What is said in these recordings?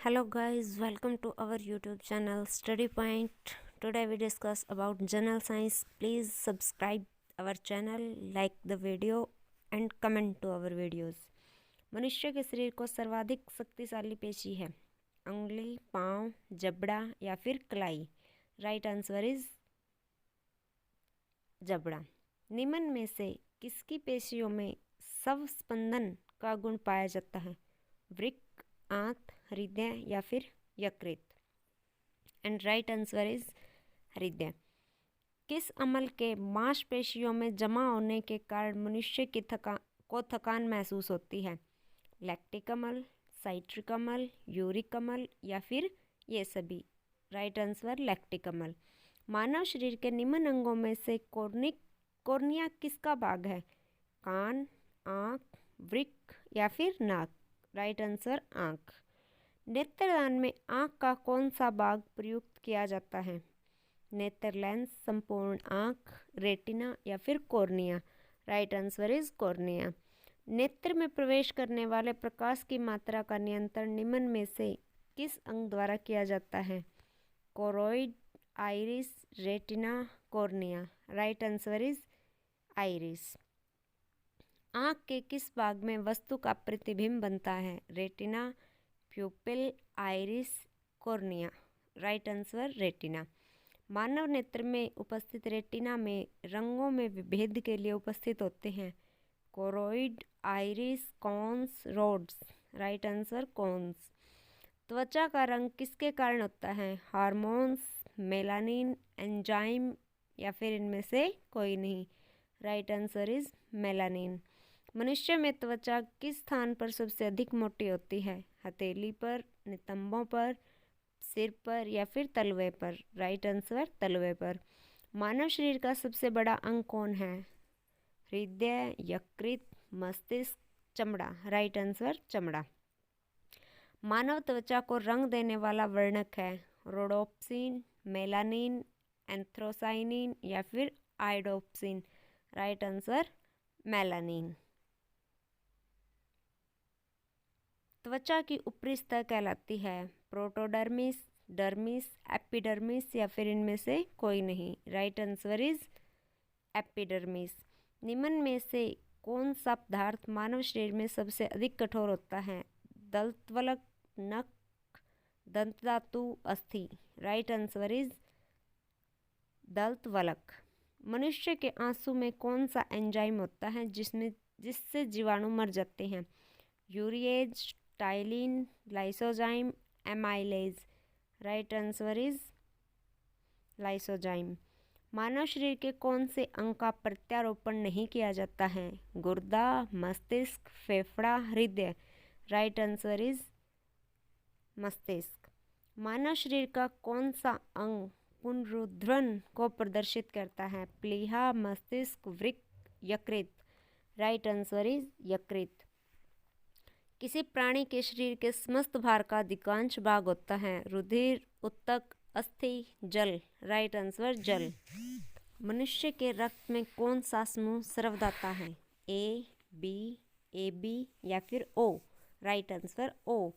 Hello guys, welcome to our YouTube channel Study Point. Today we discuss about general science. Please subscribe our channel, like the video and comment to our videos. मनुष्य के शरीर को सर्वाधिक शक्तिशाली पेशी है उंगली, पाँव, जबड़ा या फिर कलाई. राइट आंसर इज जबड़ा. निम्न में से किसकी पेशियों में स्वस्पंदन का गुण पाया जाता है? वृक्क, आंत, हृदय या फिर यकृत. एंड राइट आंसर इज हृदय. किस अम्ल के मांसपेशियों में जमा होने के कारण मनुष्य की थकान महसूस होती है? लैक्टिक अम्ल, साइट्रिक अम्ल, यूरिक अम्ल या फिर ये सभी. राइट आंसर लैक्टिक अम्ल. मानव शरीर के निम्न अंगों में से कॉर्निया किसका भाग है? कान, आँख, वृक्क या फिर नाक. राइट आंसर आँख. नेत्रदान में आँख का कौन सा भाग प्रयुक्त किया जाता है? नेत्र लेंस, संपूर्ण आँख, रेटिना या फिर cornea. Right answer is cornea. नेत्र में प्रवेश करने वाले प्रकाश की मात्रा का नियंत्रण निम्न में से किस अंग द्वारा किया जाता है? Choroid, iris, retina, cornea. Right answer is iris. आँख के किस भाग में वस्तु का प्रतिबिंब बनता है? Retina, pupil, iris, cornea. Right answer retina. मानव नेत्र में उपस्थित रेटिना में रंगों में विभेद के लिए उपस्थित होते हैं? Choroid, iris, cones, rods. Right answer cones. त्वचा का रंग किसके कारण होता है? हार्मोन्स, मेलानिन, एंजाइम या फिर इनमें से कोई नहीं. Right answer is melanin. मनुष्य में त्वचा किस स्थान पर सबसे अधिक मोटी होती है? हथेली पर, नितंबों पर, सिर पर या फिर तलवे पर. राइट आंसर तलवे पर. मानव शरीर का सबसे बड़ा अंग कौन है? हृदय, यकृत, मस्तिष्क, चमड़ा. राइट आंसर चमड़ा. मानव त्वचा को रंग देने वाला वर्णक है? रोडोप्सिन, मेलानिन, एंथ्रोसाइनिन या फिर आइडोप्सिन. Right answer melanin. त्वचा की ऊपरी सतह कहलाती है? प्रोटोडर्मिस, डर्मिस, एपिडर्मिस या फिर इनमें से कोई नहीं. Right answer is epidermis. निम्न में से कौन सा पदार्थ मानव शरीर में सबसे अधिक कठोर होता है? दंतवल्क, नख, दंत धातु, अस्थि. राइट आंसर इज दंतवल्क. मनुष्य के आंसू में कौन सा एंजाइम होता है जिससे जीवाणु मर जाते हैं? Urease, ptyalin, lysozyme, amylase. Right answer is lysozyme. मानव शरीर के कौन से अंग का प्रत्यारोपण नहीं किया जाता है? गुर्दा, मस्तिष्क, फेफड़ा, हृदय. राइट आंसर इज मस्तिष्क. मानव शरीर का कौन सा अंग पुनरुत्थान को प्रदर्शित करता है? प्लीहा, मस्तिष्क, वृक्क, यकृत. राइट आंसर इज यकृत. किसी प्राणी के शरीर के समस्त भार का अधिकांश भाग होता है? रुधिर, उत्तक, अस्थि, जल. राइट आंसर जल. मनुष्य के रक्त में कौन सा समूह सर्वदाता है? ए, बी, ए बी या फिर ओ. राइट आंसर ओ.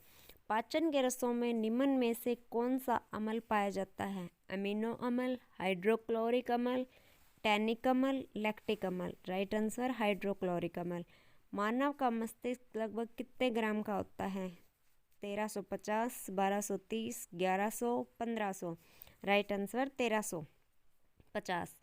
पाचन के रसों में निम्न में से कौन सा अम्ल पाया जाता है? अमीनो अम्ल, हाइड्रोक्लोरिक अम्ल, टैनिक अम्ल, लैक्टिक अम्ल. राइट आंसर हाइड्रोक्लोरिक अम्ल. मानव का मस्तिष्क लगभग कितने ग्राम का होता है? 1350, 1230, 1100, 1500. Right answer 1350.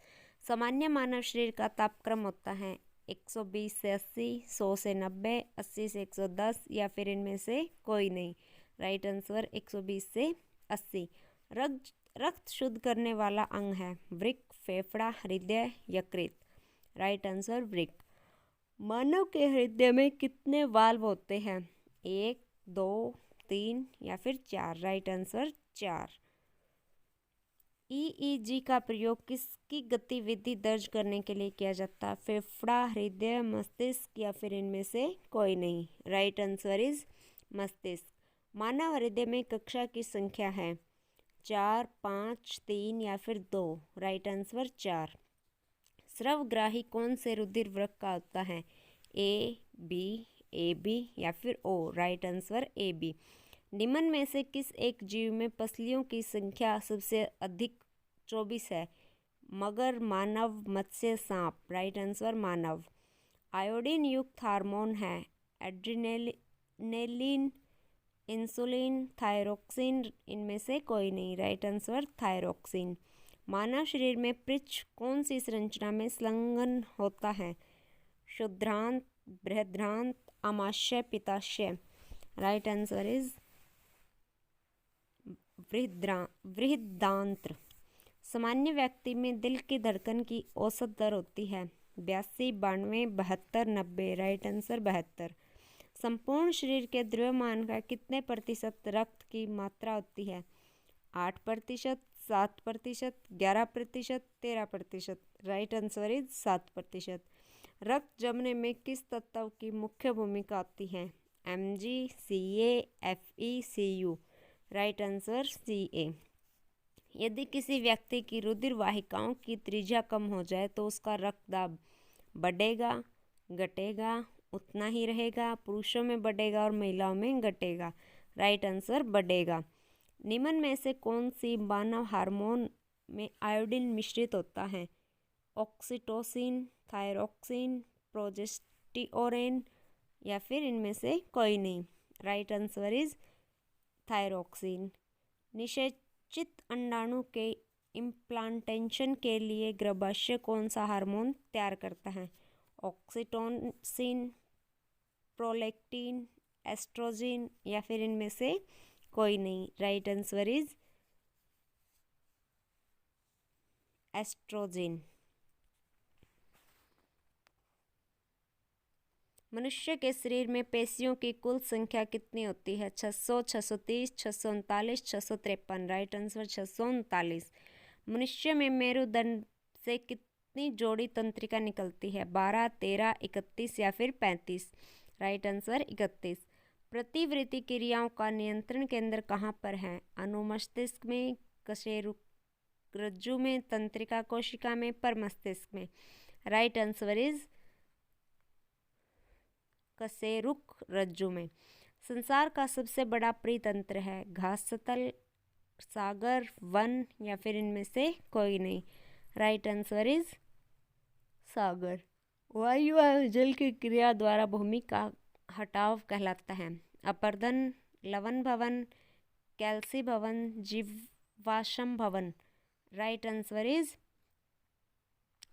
सामान्य मानव शरीर का तापक्रम होता है 120 से 80, 100 से 90, 80 से 110 या फिर इनमें से कोई नहीं. राइट आंसर 120 से 80. रक्त शुद्ध करने वाला अंग है? वृक्क, फेफड़ा, हृदय, यकृत. Right answer वृक्क. मानव के हृदय में कितने वाल्व होते हैं? 1, 2, 3 या फिर 4. Right answer 4. ईईजी का प्रयोग किसकी गतिविधि दर्ज करने के लिए किया जाता है? फेफड़ा, हृदय, मस्तिष्क या फिर इनमें से कोई नहीं. राइट आंसर इज मस्तिष्क. मानव हृदय में कक्षा की संख्या है? 4, 5, 3 या फिर 2. Right answer 4. स्रवग्राही कौन से रुधिर वृक्क का होता है? ए बी, ए बी या फिर O. Right answer A B. निम्न में से किस एक जीव में पसलियों की संख्या सबसे अधिक 24 है? मगर, मानव, मत्स्य, सांप। राइट आंसर मानव। आयोडीन युक्त हार्मोन है एड्रेनलिन, इंसुलिन, थायरोक्सिन। इनमें से कोई नहीं। Right answer thyroxine. मानव शरीर में पृच्छ कौन सी संरचना में संलग्न होता है? क्षुद्रांत, बृहदांत, आमाशय, पित्ताशय। राइट आंसर इज बृहदांत्र। सामान्य व्यक्ति में दिल की धड़कन की औसत दर होती है 82, 92, 72, 90। Right answer 72। संपूर्ण शरीर के द्रव्यमान का कितने प्रतिशत रक्त की मात्रा होती है? 8%, 7%, 11%, 13%। Right answer is 7%। रक्त जमने में किस तत्व की मुख्य भूमिका होती है? Mg, Ca, Fe, Cu। Right answer Ca। यदि किसी व्यक्ति की रुधिर वाहिकाओं की त्रिज्या कम हो जाए तो उसका रक्तदाब बढ़ेगा, घटेगा, उतना ही रहेगा? पुरुषों में बढ़ेगा और महिलाओं में घटेगा। राइट आंसर बढ़ेगा। निम्न में से कौन सी मानव हार्मोन में आयोडीन मिश्रित होता है? ऑक्सीटोसिन, थायरोक्सिन, प्रोजेस्टेरोन या फिर इनमें से कोई नहीं। Right answer is thyroxine. निषेचित अंडाणु के इम्प्लांटेशन के लिए गर्भाशय कौन सा हार्मोन तैयार करता है? ऑक्सीटोसिन, प्रोलैक्टिन, एस्ट्रोजन या फिर इनमें से कोई नहीं। Right answer is oestrogen. मनुष्य के शरीर में पेशियों की कुल संख्या कितनी होती है? 600, 630, 639, 653। Right answer 639। मनुष्य में मेरुदंड से कितनी जोड़ी तंत्रिका निकलती है? 12, 13, 31 या फिर 35। Right answer 31। प्रतिवृत्ति क्रियाओं का नियंत्रण केंद्र कहाँ पर है? अनुमस्तिष्क में, कशेरुक रज्जु में, तंत्रिका कोशिका में, परमस्तिष्क में। राइट आंसर इज कशेरुक रज्जु में। संसार का सबसे बड़ा परितंत्र है? घास सतल, सागर, वन या फिर इनमें से कोई नहीं। राइट आंसर इज सागर। वायु और जल की क्रिया द्वारा भूमि का हटाव कहलाता है? अपरदन, लवण भवन, कैल्सी भवन, जीवाश्म भवन। राइट आंसर इज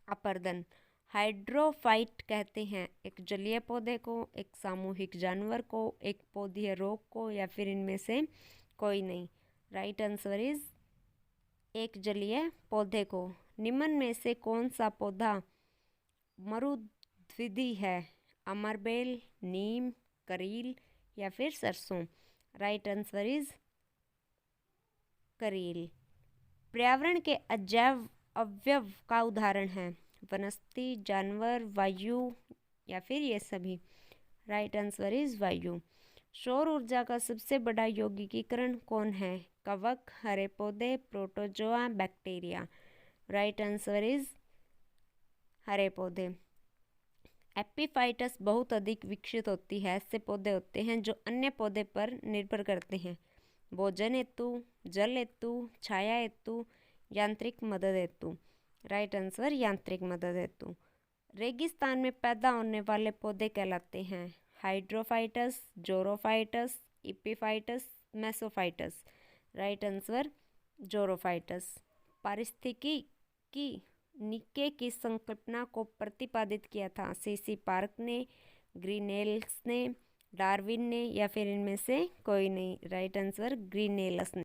अपरदन। हाइड्रोफाइट कहते हैं एक जलीय पौधे को, एक सामूहिक जानवर को, एक पौधीय रोग को या फिर इनमें से कोई नहीं। राइट आंसर इज एक जलीय पौधे को। निम्न में से कौन सा पौधा मरुद्भिदी है? अमरबेल, नीम, करील या फिर सरसों। राइट आंसर इज करील। पर्यावरण के अजैव अवयव का उदाहरण है? वनस्पति, जानवर, वायु या फिर ये सभी। राइट आंसर इज वायु। सौर ऊर्जा का सबसे बड़ा यौगिकीकरण कौन है? कवक, हरे पौधे, protozoa, bacteria. Right answer is हरे पौधे। एपिफाइटस बहुत अधिक विकसित होती है। ऐसे पौधे होते हैं जो अन्य पौधे पर निर्भर करते हैं? भोजन हेतु, जल हेतु, छाया हेतु, यांत्रिक मदद हेतु। राइट आंसर यांत्रिक मदद हेतु। रेगिस्तान में पैदा होने वाले पौधे कहलाते हैं? Hydrophytes, xerophytes, epiphytes, mesophytes. Right answer xerophytes. पारिस्थितिकी की निके की संकल्पना को प्रतिपादित किया था? सीसी पार्क ने, ग्रीनेल्स ने, डार्विन ने या फिर इनमें से कोई नहीं। राइट आंसर ग्रीनेल्स ने।